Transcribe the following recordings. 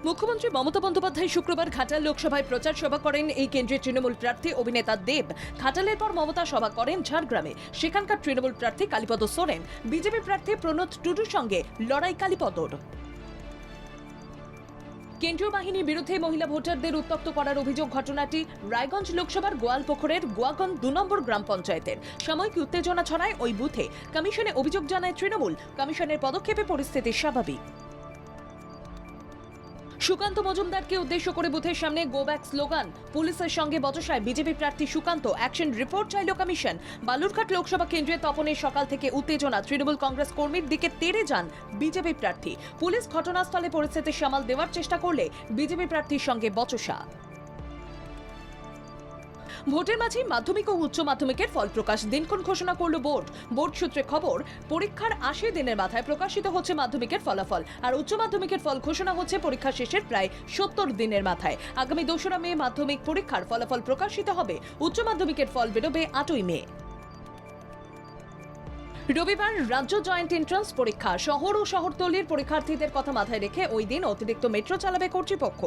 মুখ্যমন্ত্রী মমতা বন্দ্যোপাধ্যায় শুক্রবার ঘাটাল লোকসভায় প্রচার সভা করেন এই কেন্দ্রের তৃণমূল প্রার্থী অভিনেতা দেব। ঘাটালের পর মমতা সভা করেন ঝাড়গ্রামে। সেখানকার তৃণমূল প্রার্থী কালীপদ সোরেন, বিজেপি প্রার্থী প্রণোদ টুডুর সঙ্গে লড়াই কালীপদর। কেন্দ্রীয় বাহিনীর বিরুদ্ধে মহিলা ভোটারদের উত্তপ্ত করার অভিযোগ ঘটনাটি রায়গঞ্জ লোকসভার গোয়ালপুকুরের গোয়াগন ২ নম্বর গ্রাম পঞ্চায়েতের। সাময়িক উত্তেজনা ছড়ায় ওই বুথে। কমিশনে অভিযোগ জানায় তৃণমূল। কমিশনের পদক্ষেপে পরিস্থিতি স্বাভাবিক। সুকান্ত মজুমদারকে উদ্দেশ্য করে বুথের সামনে গো ব্যাক স্লোগান। পুলিশের সঙ্গে বচসায় বিজেপি প্রার্থী সুকান্ত। অ্যাকশন রিপোর্ট চাইল কমিশন। বালুরঘাট লোকসভা কেন্দ্রে তপনের সকাল থেকে উত্তেজনা। তৃণমূল কংগ্রেস কর্মীর দিকে তেড়ে যান বিজেপি প্রার্থী। পুলিশ ঘটনাস্থলে পরিস্থিতি সামাল দেওয়ার চেষ্টা করলে বিজেপি প্রার্থীর সঙ্গে বচসা। ভোটের মাঝে মাধ্যমিক ও উচ্চ মাধ্যমিকের ফল প্রকাশ দিনক্ষণ ঘোষণা করল বোর্ড। বোর্ড সূত্রে খবর, পরীক্ষার ৮০ দিনের মাথায় প্রকাশিত হচ্ছে মাধ্যমিকের ফলাফল, আর উচ্চ মাধ্যমিকের ফল ঘোষণা হচ্ছে পরীক্ষা শেষের প্রায় ৭০ দিনের মাথায়। আগামী ২রা মে মাধ্যমিক পরীক্ষার ফলাফল প্রকাশিত হবে। উচ্চ মাধ্যমিকের ফল বেরোবে ৮ই মে। রবিবার রাজ্য জয়েন্ট এন্ট্রান্স পরীক্ষা। শহর ও শহরতলির পরীক্ষার্থীদের কথা মাথায় রেখে ওই দিন অতিরিক্ত মেট্রো চালাবে কর্তৃপক্ষ।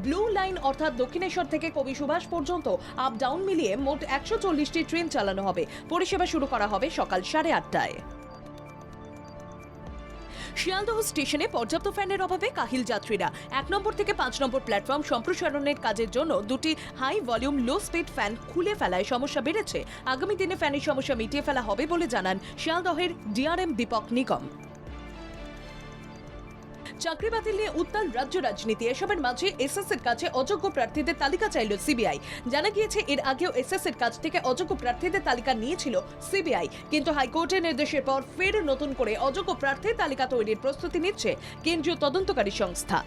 ব্লু লাইন অর্থাৎ দক্ষিণেশ্বর থেকে কবি সুভাষ পর্যন্ত আপ ডাউন মিলিয়ে মোট ১৪০টি ট্রেন চালানো হবে। পরিষেবা শুরু করা হবে সকাল 8:30টায়। শিয়ালদহ স্টেশনে পর্যাপ্ত ফ্যানের অভাবে কাহিল যাত্রীরা। ১ নম্বর থেকে ৫ নম্বর প্ল্যাটফর্ম সম্প্রসারণের কাজের জন্য দুটি high volume low speed fan খুলে ফেলায় সমস্যা বেড়েছে। আগামী দিনে ফ্যানের সমস্যা মিটিয়ে ফেলা হবে বলে জানান শিয়ালদহের ডিআরএম দীপক নিগম। চাকরি বাতিল নিয়ে উত্তাল রাজ্য রাজনীতি। এসবের মাঝে এসএসসির কাছে অযোগ্য প্রার্থীদের তালিকা চাইল সিবিআই। জানা গিয়েছে এর আগেও এসএসসির কাছ থেকে অযোগ্য প্রার্থীদের তালিকা নিয়েছিল সিবিআই, কিন্তু হাইকোর্টের নির্দেশের পর ফের নতুন করে অযোগ্য প্রার্থীর তালিকা তৈরির প্রস্তুতি নিচ্ছে কেন্দ্রীয় তদন্তকারী সংস্থা।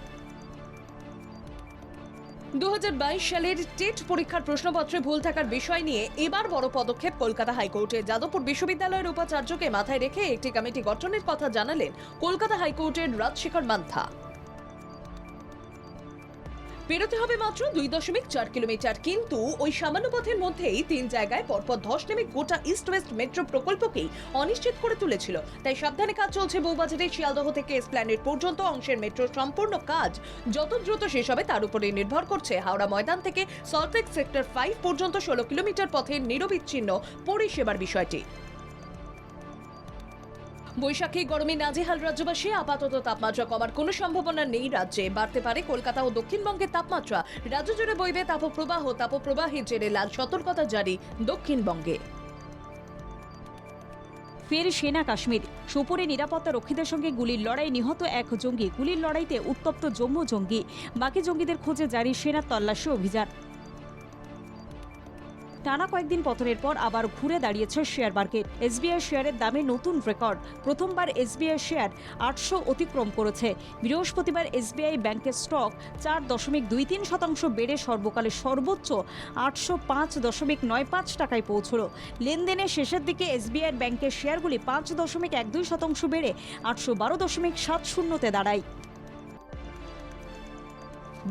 ২০২২ সালের টেট পরীক্ষার প্রশ্নপত্রে ভুল থাকার বিষয় নিয়ে এবার বড় পদক্ষেপ কলকাতা হাইকোর্টে। যাদবপুর বিশ্ববিদ্যালয়ের উপাচার্যকে মাথায় রেখে একটি কমিটি গঠনের কথা জানালেন কলকাতা হাইকোর্টের রাজশেখর মান্থা। পেরোতে হবে মাত্র ২.৪ কিলোমিটার, কিন্তু ওই সামান্য পথের মধ্যেই ৩ জায়গায় পরপর ধস নেমে গোটা ইস্ট ওয়েস্ট মেট্রো প্রকল্পকেই অনিশ্চিত করে তুলেছিল। তাই সাবধানে কাজ চলছে বউবাজারে। শিয়ালদহ থেকে এসপ্ল্যানেড পর্যন্ত অংশের মেট্রোর সম্পূর্ণ কাজ যত দ্রুত শেষ হবে তার উপরে নির্ভর করছে হাওড়া ময়দান থেকে সল্টলেক সেক্টর 5 পর্যন্ত ১৬ কিলোমিটার পথের নিরবিচ্ছিন্ন পরিষেবার বিষয়টি। বৈশাখী গরমে নাজেহাল রাজ্যবাসী। আপাতত তাপমাত্রা কমার কোনো সম্ভাবনা নেই রাজ্যে। বাড়তে পারে কলকাতা ও দক্ষিণবঙ্গের তাপমাত্রা। রাজ্য জুড়ে বইবে তাপপ্রবাহ। তাপপ্রবাহের জেরে লাল সতর্কতা জারি দক্ষিণবঙ্গে। ফের সেনা কাশ্মীর। সোপরে নিরাপত্তা রক্ষীদের সঙ্গে গুলির লড়াই, নিহত এক জঙ্গি। গুলির লড়াইতে উত্তপ্ত জম্মু জঙ্গি। বাকি জঙ্গিদের খোঁজে জারি সেনার তল্লাশি অভিযান। টানা কয়েকদিন পতনের পর আবার ঘুরে দাঁড়িয়েছে শেয়ার মার্কেট। এসবিআই শেয়ারের দামে নতুন রেকর্ড। প্রথমবার এসবিআই শেয়ার ৮০০ অতিক্রম করেছে। বৃহস্পতিবার এসবিআই ব্যাংকের স্টক ৪.২৩% বেড়ে সর্বকালের সর্বোচ্চ ৮০৫.৯৫ টাকায় পৌঁছল। লেনদেনের শেষের দিকে এসবিআই ব্যাংকের শেয়ারগুলি ৫.১২% বেড়ে ৮১২.৭০তে দাঁড়ায়।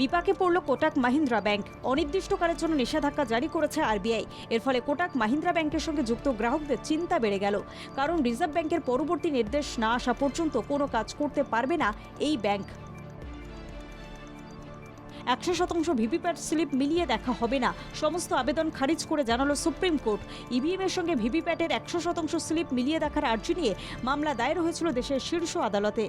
বিপাকে পড়ল কোটাক মাহিন্দ্রা ব্যাংক। অনির্দিষ্টকালের জন্য নিষেধাজ্ঞা জারি করেছে আরবিআই। এর ফলে কোটাক মাহিন্দ্রা ব্যাংকের সঙ্গে যুক্ত গ্রাহকদের চিন্তা বেড়ে গেল। কারণ রিজার্ভ ব্যাংকের পরবর্তী নির্দেশ না আসা পর্যন্ত কোনো কাজ করতে পারবে না এই ব্যাংক। ১০০% ভিভিপ্যাট স্লিপ মিলিয়ে দেখা হবে না। সমস্ত আবেদন খারিজ করে জানালো সুপ্রিম কোর্ট। ইভিএমের সঙ্গে ভিভিপ্যাটের ১০০% স্লিপ মিলিয়ে দেখার আর্জি নিয়ে মামলা দায়ের হয়েছিল দেশের শীর্ষ আদালতে।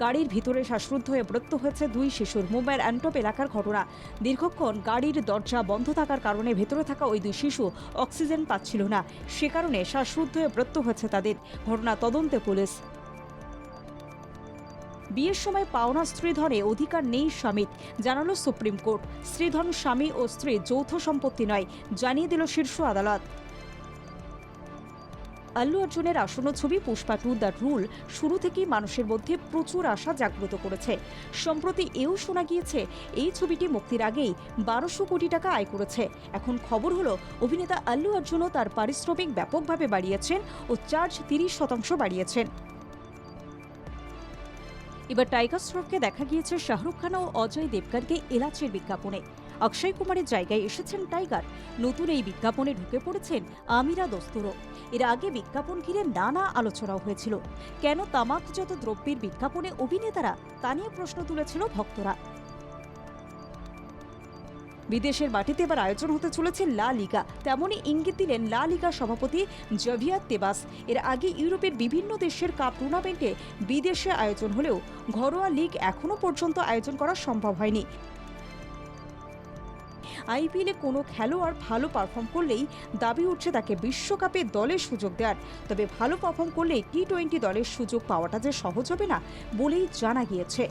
গাড়ির ভিতরে শ্বাসরুদ্ধ হয়ে মৃত্যু হয়েছে ২ শিশুর। মুম্বাইয়ের অ্যান্টপ এলাকার ঘটনা। দীর্ঘক্ষণ গাড়ির দরজা বন্ধ থাকার কারণে ভেতরে থাকা ওই ২ শিশু অক্সিজেন পাচ্ছিল না। সে কারণে শ্বাসরুদ্ধ হয়ে মৃত্যু হয়েছে তাদের। ঘটনা তদন্তে পুলিশ। বিয়ের সময় পাওনা স্ত্রীধনে অধিকার নেই স্বামীর, জানালো সুপ্রিম কোর্ট। স্ত্রীধন স্বামী ও স্ত্রী যৌথ সম্পত্তি নয়, জানিয়ে দিল শীর্ষ আদালত। আল্লু অর্জুনের আসন্ন ছবি পুষ্পা 2 দ্য রুল শুরু থেকেই মানুষের মধ্যে প্রচুর আশা জাগ্রত করেছে। সম্প্রতি এও শোনা গিয়েছে এই ছবিটি মুক্তির আগেই ১২০০ কোটি টাকা আয় করেছে। এখন খবর হলো অভিনেতা আল্লু অর্জুনও তার পারিশ্রমিক ব্যাপকভাবে বাড়িয়েছেন ও চার্জ ৩০% বাড়িয়েছেন। এবার টাইগার শ্রফকে দেখা গিয়েছে শাহরুখ খান ও অজয় দেবগনকে এলাচের বিজ্ঞাপনে। অক্ষয় কুমারের জায়গায় এসেছেন টাইগার। নতুন এই বিজ্ঞাপনে ঢুকে পড়েছেন আমিরা দস্তরও। এর আগে বিজ্ঞাপন ঘিরে নানা আলোচনাও হয়েছিল। কেন তামাকজাত দ্রব্যের বিজ্ঞাপনে অভিনেতারা, তা নিয়ে প্রশ্ন তুলেছিল ভক্তরা। বিদেশের মাটিতে এবার আয়োজন হতে চলেছে লা লিগা, তেমনই ইঙ্গিত দিলেন লা লিগা সভাপতি জাভিয়ার তেবাস। এর আগে ইউরোপের বিভিন্ন দেশের কাপ টুর্নামেন্টে বিদেশে আয়োজন হলেও ঘরোয়া লিগ এখনো পর্যন্ত আয়োজন করা সম্ভব হয়নি। আইপিএলে কোনো খেলোয়াড় ভালো পারফর্ম করলেই দাবি উঠছে তাকে বিশ্বকাপে দলের সুযোগ দেওয়ার। তবে ভালো পারফর্ম করলে টি-20 দলের সুযোগ পাওয়াটা যে সহজ হবে না বলেই জানা গিয়েছে।